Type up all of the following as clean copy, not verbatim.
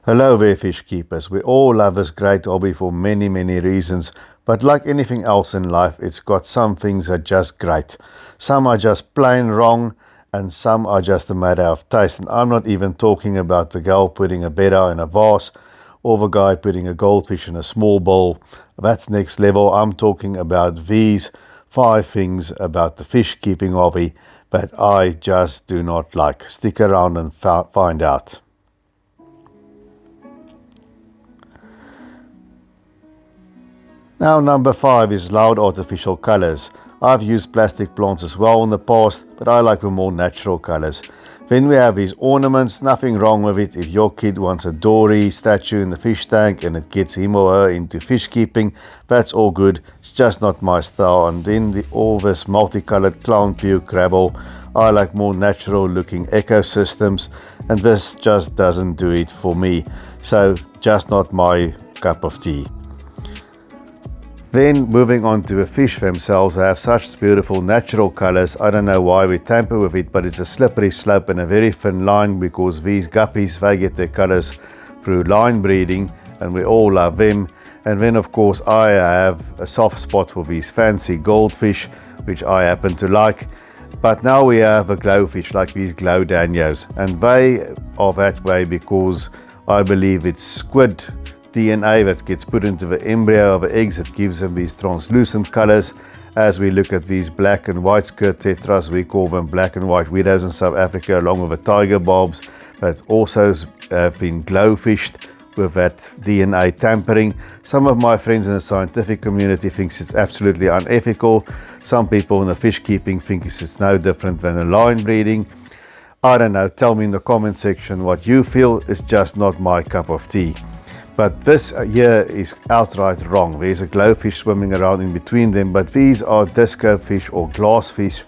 Hello there, fish keepers. We all love this great hobby for many, many reasons, but like anything else in life, it's got some things that are just great. Some are just plain wrong, and some are just a matter of taste. And I'm not even talking about the girl putting a betta in a vase or the guy putting a goldfish in a small bowl. That's next level. I'm talking about these 5 things about the fish keeping hobby that I just do not like. Stick around and find out. Now number 5 is loud artificial colors. I've used plastic plants as well in the past, but I like the more natural colors. Then we have these ornaments, nothing wrong with it. If your kid wants a dory statue in the fish tank and it gets him or her into fish keeping, that's all good. It's just not my style. And then all this multicolored clown puke gravel, I like more natural looking ecosystems, and this just doesn't do it for me. So just not my cup of tea. Then moving on to the fish themselves, they have such beautiful natural colors. I don't know why we tamper with it, but it's a slippery slope and a very thin line, because these guppies, they get their colors through line breeding, and we all love them. And then of course I have a soft spot for these fancy goldfish, which I happen to like. But now we have a glowfish like these glow danios, and they are that way because I believe it's squid DNA that gets put into the embryo of the eggs that gives them these translucent colors. As we look at these black and white skirt tetras, we call them black and white widows in South Africa, along with the tiger barbs that also have been glowfished with that DNA tampering. Some of my friends in the scientific community thinks it's absolutely unethical. Some people in the fish keeping think it's no different than a line breeding. I don't know, tell me in the comment section what you feel. Is just not my cup of tea. But this here is outright wrong. There's a glowfish swimming around in between them, but these are disco fish or glass fish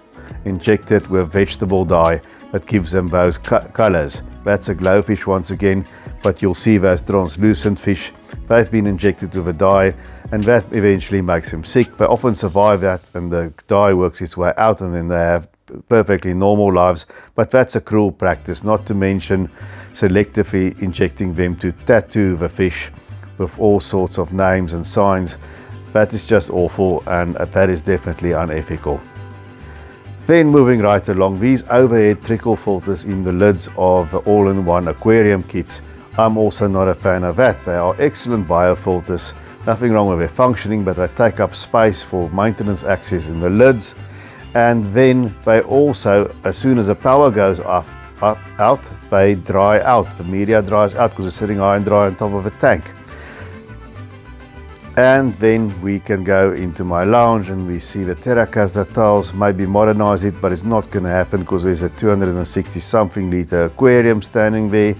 injected with vegetable dye that gives them those colors. That's a glowfish once again, but you'll see those translucent fish. They've been injected with a dye, and that eventually makes them sick. They often survive that, and the dye works its way out, and then they have perfectly normal lives. But that's a cruel practice, not to mention selectively injecting them to tattoo the fish with all sorts of names and signs. That is just awful, and that is definitely unethical. Then moving right along, these overhead trickle filters in the lids of the all-in-one aquarium kits. I'm also not a fan of that. They are excellent biofilters, nothing wrong with their functioning, but they take up space for maintenance access in the lids. And then they also, as soon as the power goes out, they dry out. The media dries out because it's sitting high and dry on top of a tank. And then we can go into my lounge and we see the terracotta tiles. Maybe modernize it, but it's not going to happen because there's a 260 something liter aquarium standing there.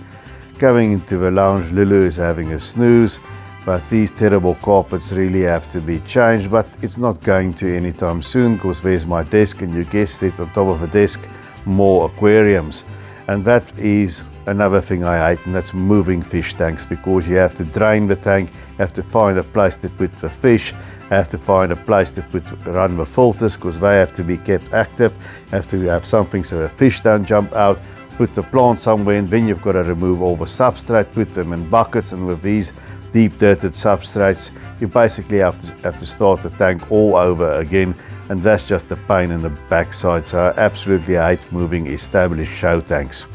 Going into the lounge, Lulu is having a snooze, but these terrible carpets really have to be changed, but it's not going to anytime soon, because there's my desk, and you guessed it, on top of the desk more aquariums. And that is another thing I hate, and that's moving fish tanks, because you have to drain the tank, you have to find a place to put the fish, you have to find a place to run the filters, because they have to be kept active, you have to have something so the fish don't jump out, put the plant somewhere, and then you've got to remove all the substrate, put them in buckets, and with these deep dirted substrates, you basically have to start the tank all over again, and that's just a pain in the backside. So I absolutely hate moving established show tanks.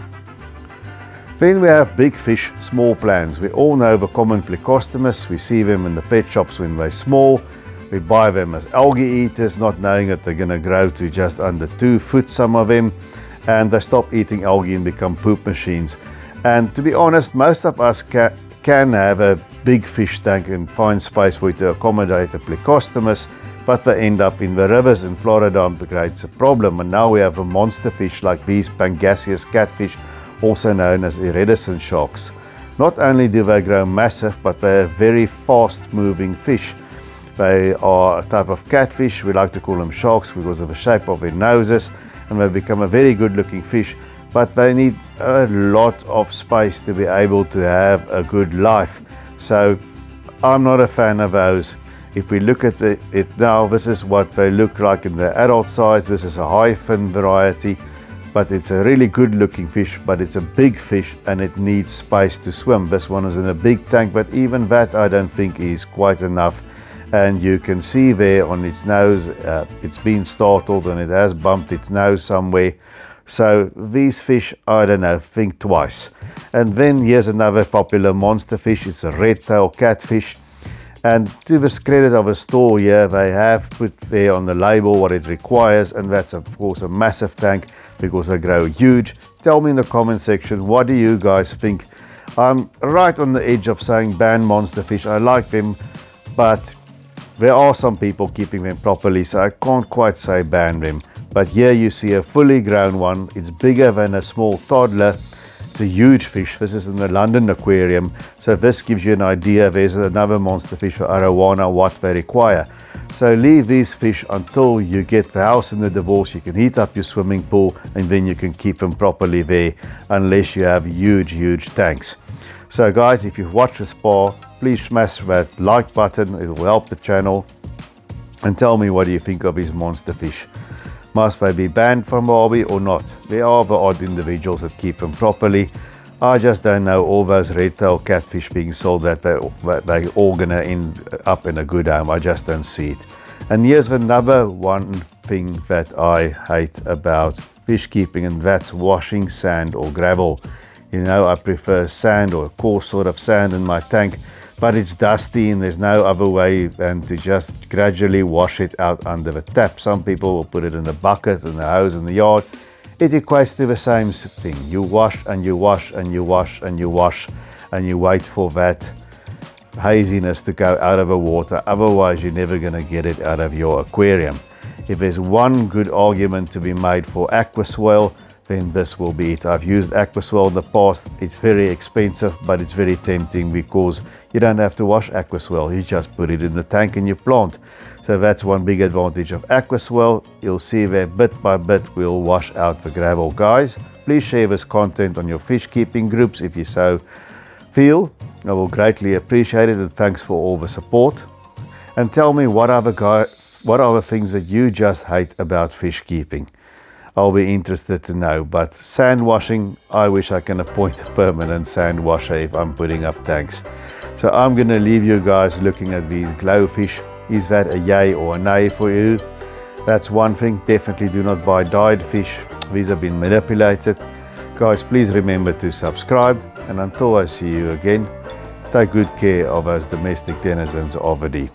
Then we have big fish, small plants. We all know the common plecostomus. We see them in the pet shops when they're small. We buy them as algae eaters, not knowing that they're going to grow to just under 2 foot, some of them, and they stop eating algae and become poop machines. And to be honest, most of us can have a big fish tank and find space for it to accommodate a plecostomus, but they end up in the rivers in Florida, and it creates a problem. And now we have a monster fish like these Pangasius catfish, also known as iridescent sharks. Not only do they grow massive, but they are very fast moving fish. They are a type of catfish. We like to call them sharks because of the shape of their noses, and they become a very good looking fish, but they need a lot of space to be able to have a good life. So I'm not a fan of those. If we look at it now, this is what they look like in the adult size. This is a high fin variety. but it's a really good looking fish, but it's a big fish and it needs space to swim. This one is in a big tank, but even that I don't think is quite enough. And you can see there on its nose, it's been startled and it has bumped its nose somewhere. So these fish, I don't know, think twice. And then here's another popular monster fish. It's a red-tailed catfish. And to the credit of a store here, they have put there on the label what it requires, and that's of course a massive tank because they grow huge. Tell me in the comment section, what do you guys think? I'm right on the edge of saying ban monster fish. I like them, but there are some people keeping them properly, so I can't quite say ban them. But here you see a fully grown one. It's bigger than a small toddler. It's a huge fish. This is in the London aquarium, so this gives you an idea. There's another monster fish for arowana, what they require. So leave these fish until you get the house in the divorce. You can heat up your swimming pool and then you can keep them properly there, unless you have huge tanks. So guys, if you've watched this far, please smash that like button. It will help the channel. And tell me, what do you think of these monster fish? Must they be banned from hobby or not? There are the odd individuals that keep them properly. I just don't know all those red-tailed catfish being sold that they all gonna end up in a good home. I just don't see it. And here's another one thing that I hate about fish keeping, and that's washing sand or gravel. You know, I prefer sand or a coarse sort of sand in my tank, but it's dusty and there's no other way than to just gradually wash it out under the tap. Some people will put it in a bucket and a hose in the yard. It equates to the same thing. You wash and you wash and you wash and you wash and you wait for that haziness to go out of the water. Otherwise, you're never going to get it out of your aquarium. If there's one good argument to be made for aquaswell, then this will be it. I've used aquaswell in the past. It's very expensive, but it's very tempting because you don't have to wash aquaswell. You just put it in the tank and you plant. So that's one big advantage of aquaswell. You'll see where bit by bit we'll wash out the gravel. Guys, please share this content on your fish keeping groups if you so feel. I will greatly appreciate it, and thanks for all the support. And tell me, what are the things that you just hate about fish keeping? I'll be interested to know. But sand washing, I wish I can appoint a permanent sand washer if I'm putting up tanks. So I'm going to leave you guys looking at these glowfish. Is that a yay or a nay for you? That's one thing. Definitely do not buy dyed fish. These have been manipulated. Guys, please remember to subscribe, and until I see you again, take good care of those domestic denizens of the deep.